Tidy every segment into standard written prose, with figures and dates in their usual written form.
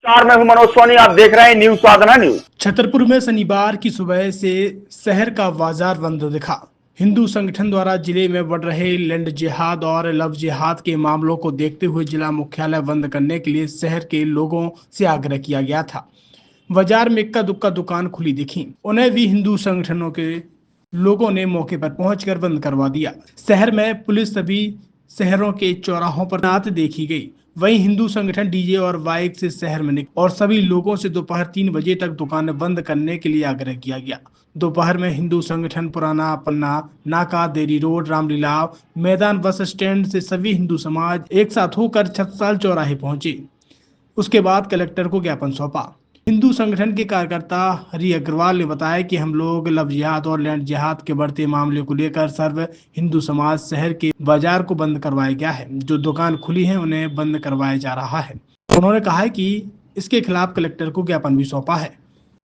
मैं हूं मनोज सोनी, आप देख रहे हैं न्यूज साधना न्यूज। छतरपुर में शनिवार की सुबह से शहर का बाजार बंद दिखा। हिंदू संगठन द्वारा जिले में बढ़ रहे लैंड जिहाद और लव जिहाद के मामलों को देखते हुए जिला मुख्यालय बंद करने के लिए शहर के लोगों से आग्रह किया गया था। बाजार में इक्का दुक्का दुकान खुली दिखी, उन्हें भी हिंदू संगठनों के लोगों ने मौके पर पहुंचकर बंद करवा दिया। शहर में पुलिस सभी शहरों के चौराहों पर तैनात देखी गई। वहीं हिंदू संगठन डीजे और बाइक से शहर में निकले और सभी लोगों से दोपहर 3 बजे तक दुकानें बंद करने के लिए आग्रह किया गया। दोपहर में हिंदू संगठन पुराना पन्ना नाका, देरी रोड, रामलीला मैदान, बस स्टैंड से सभी हिंदू समाज एक साथ होकर छत्रसाल चौराहे पहुंचे। उसके बाद कलेक्टर को ज्ञापन सौंपा। हिंदू संगठन के कार्यकर्ता हरि अग्रवाल ने बताया कि हम लोग लव जिहाद और लैंड जिहाद के बढ़ते मामले को लेकर सर्व हिंदू समाज शहर के बाजार को बंद करवाया गया है। जो दुकान खुली है उन्हें बंद करवाया जा रहा है। उन्होंने कहा है कि इसके खिलाफ कलेक्टर को ज्ञापन भी सौंपा है।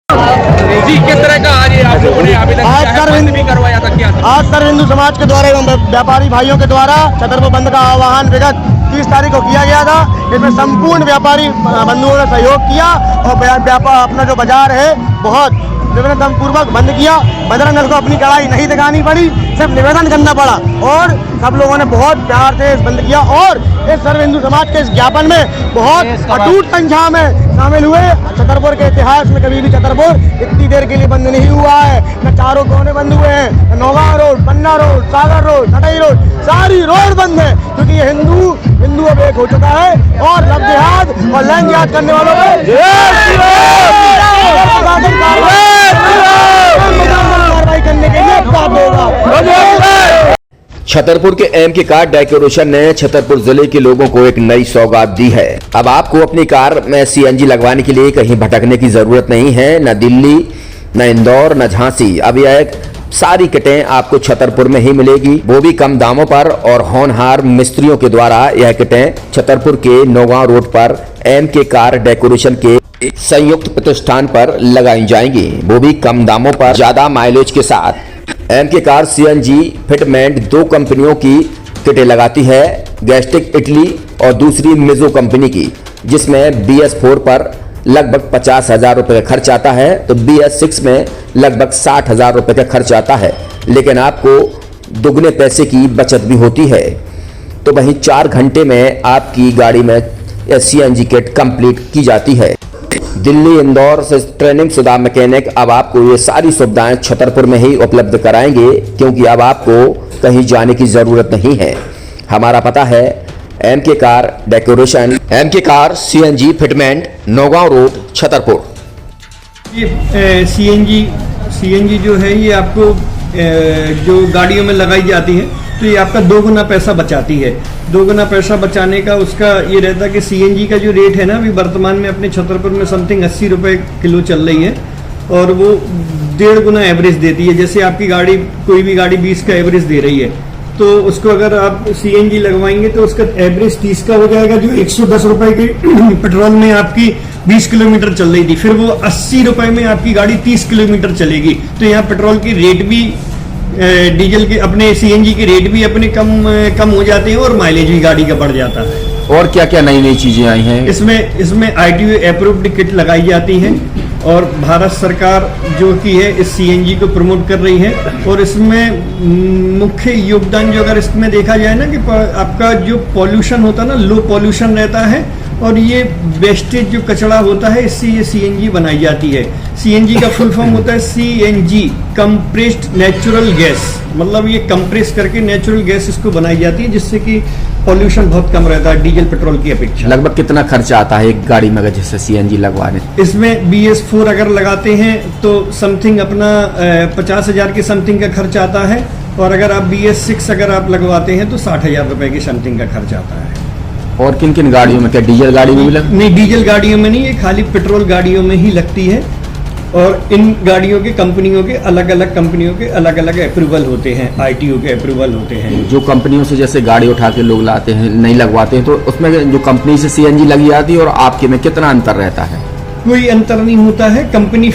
जी, किस तरह का आज आप लोगों ने आवेदन भी करवाया था? क्या आज सर्व हिंदू समाज के द्वारा एवं व्यापारी भाइयों के द्वारा छतरपुर बंद का आह्वान विगत 30 तारीख को किया गया था। इसमें संपूर्ण व्यापारी बंधुओं ने सहयोग किया और अपना जो बाजार है बहुत निवेदन पूर्वक बंद किया। बजरंग दल को अपनी कड़ाई नहीं दिखानी पड़ी, सिर्फ निवेदन करना पड़ा और सब लोगों ने बहुत प्यार से बंद किया। और इस सर्व हिंदू समाज के इस ज्ञापन में बहुत अटूट संख्या में शामिल हुए। छतरपुर के इतिहास में कभी भी छतरपुर इतनी देर के लिए बंद नहीं हुआ है। न चारों कोने बंद हुए हैं, नौगांव रोड, पन्ना रोड, सागर रोड, सटाई रोड, सारी रोड बंद है, क्योंकि ये हिंदू अब एक हो चुका है। और लव जिहाद और लैंड जिहाद करने वालों को कार्रवाई करने के लिए प्राप्त होगा। छतरपुर के एम के कार डेकोरेशन ने छतरपुर जिले के लोगों को एक नई सौगात दी है। अब आपको अपनी कार में सीएनजी लगवाने के लिए कहीं भटकने की जरूरत नहीं है, न दिल्ली, न इंदौर, न झांसी। अब यह सारी किटें आपको छतरपुर में ही मिलेगी, वो भी कम दामों पर। और होनहार मिस्त्रियों के द्वारा यह किटें छतरपुर के नौगांव रोड पर एम के कार डेकोरेशन के संयुक्त प्रतिष्ठान पर लगाई जाएंगी, वो भी कम दामों पर, ज्यादा माइलेज के साथ। एम के कार सीएनजी फिटमेंट 2 कंपनियों की किटें लगाती है, गैस्टिक इटली और दूसरी मिजो कंपनी की, जिसमें BS4 पर लगभग 50,000 रुपए का खर्च आता है, तो BS6 में लगभग 60,000 रुपए का खर्च आता है। लेकिन आपको दुगने पैसे की बचत भी होती है। तो वहीं 4 घंटे में आपकी गाड़ी में सीएनजी किट कंप्लीट की जाती है। दिल्ली, इंदौर से ट्रेनिंग शुदा मैकेनिक अब आपको ये सारी सुविधाएं छतरपुर में ही उपलब्ध कराएंगे, क्योंकि अब आपको कहीं जाने की जरूरत नहीं है। हमारा पता है एम के कार डेकोरेशन, एम के car CNG fitment, Naugaon road, Chhatarpur. ये सीएनजी जो है ये आपको जो गाड़ियों में लगाई जाती है तो ये आपका 2 गुना पैसा बचाती है। 2 गुना पैसा बचाने का उसका ये रहता है कि सीएनजी का जो रेट है ना, अभी वर्तमान में अपने छतरपुर में समथिंग 80 रुपये किलो चल रही है और वो 1.5 गुना एवरेज देती है। जैसे आपकी गाड़ी, कोई भी गाड़ी 20 का एवरेज दे रही है, तो उसको अगर आप सीएनजी लगवाएंगे तो उसका एवरेज 30 का हो जाएगा। जो 110 रुपए के पेट्रोल में आपकी 20 किलोमीटर चल रही थी, फिर वो 80 रुपए में आपकी गाड़ी 30 किलोमीटर चलेगी। तो यहाँ पेट्रोल की रेट भी, डीजल के, अपने सीएनजी की रेट भी अपने कम हो जाते हैं और माइलेज भी गाड़ी का बढ़ जाता है। और क्या क्या नई नई चीजें आई हैं? इसमें ITO अप्रूव्ड किट लगाई जाती है और भारत सरकार जो कि है इस सीएनजी को प्रमोट कर रही है। और इसमें मुख्य योगदान जो अगर इसमें देखा जाए ना, कि आपका जो पॉल्यूशन होता है ना, लो पॉल्यूशन रहता है और ये वेस्टेज जो कचरा होता है, इससे ये सीएनजी बनाई जाती है। सीएनजी का फुल फॉर्म होता है CNG, कंप्रेस्ड नेचुरल गैस, मतलब ये कंप्रेस करके नेचुरल गैस इसको बनाई जाती है, जिससे कि पॉल्यूशन बहुत कम रहता है डीजल पेट्रोल की अपेक्षा। लगभग कितना खर्चा आता है एक गाड़ी में अगर जैसे सीएनजी लगवाने? इसमें BS4 अगर लगाते हैं तो समथिंग अपना 50,000 के समथिंग का खर्च आता है, और अगर आप BS6 अगर आप लगवाते हैं तो 60,000 रुपए की समथिंग का खर्च आता है। और किन किन गाड़ियों में? क्या डीजल गाड़ी में भी लगती? नहीं, डीजल गाड़ियों में नहीं, ये खाली पेट्रोल गाड़ियों में ही लगती है। और इन गाड़ियों के कंपनियों के अलग अलग अप्रूवल होते हैं, ITO के अप्रूवल होते हैं। जो कंपनियों से जैसे गाड़ी उठा के लोग लाते हैं, नहीं लगवाते हैं, तो उसमें जो कंपनी से सीएनजी लगी जाती है और आपके में कितना अंतर रहता है? कोई अंतर नहीं होता है। कंपनी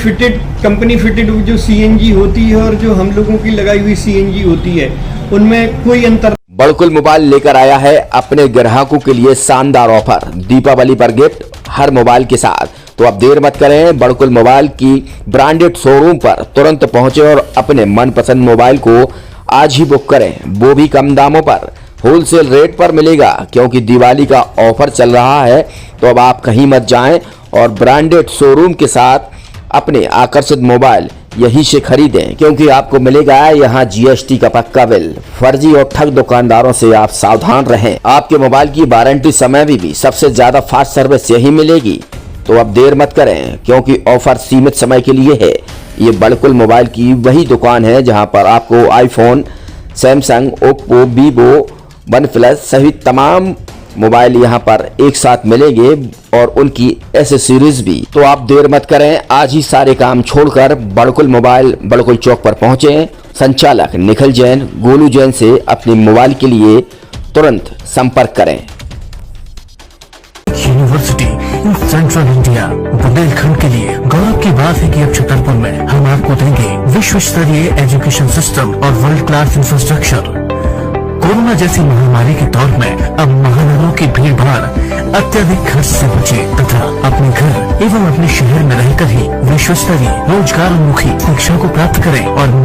फिटेड जो सीएनजी होती है और जो हम लोगों की लगाई हुई सीएनजी होती है, उनमें कोई अंतर बड़कुल मोबाइल लेकर आया है अपने ग्राहकों के लिए शानदार ऑफर, दीपावली पर गिफ्ट हर मोबाइल के साथ। तो अब देर मत करें, बड़कुल मोबाइल की ब्रांडेड शोरूम पर तुरंत पहुंचे और अपने मनपसंद मोबाइल को आज ही बुक करें, वो भी कम दामों पर। होलसेल रेट पर मिलेगा क्योंकि दिवाली का ऑफर चल रहा है। तो अब आप कहीं मत जाएं और ब्रांडेड शोरूम के साथ अपने आकर्षित मोबाइल यहीं से खरीदें, क्योंकि आपको मिलेगा यहाँ जीएसटी का पक्का बिल। फर्जी और ठग दुकानदारों से आप सावधान रहें। आपके मोबाइल की वारंटी समय में भी सबसे ज्यादा फास्ट सर्विस यही मिलेगी। तो अब देर मत करें क्योंकि ऑफर सीमित समय के लिए है। ये बड़कुल मोबाइल की वही दुकान है जहां पर आपको iPhone, Samsung, Oppo, Vivo, one plus सहित तमाम मोबाइल यहां पर एक साथ मिलेंगे और उनकी एसेसरीज भी। तो आप देर मत करें, आज ही सारे काम छोड़कर बड़कुल मोबाइल बड़कुल चौक पर पहुंचे। संचालक निखिल जैन, गोलू जैन से अपने मोबाइल के लिए तुरंत संपर्क करें। University in central India Bundelkhand के लिए गौरव की बात है कि अब छतरपुर में हम आपको देंगे विश्व स्तरीय एजुकेशन सिस्टम और वर्ल्ड क्लास इंफ्रास्ट्रक्चर। कोरोना जैसी महामारी के दौर में अब महानगरों की भीड़ भाड़ अत्यधिक खर्च से बचे तथा अपने घर एवं अपने शहर में रहकर ही विश्व स्तरीय रोजगार उन्मुखी शिक्षा को प्राप्त करें और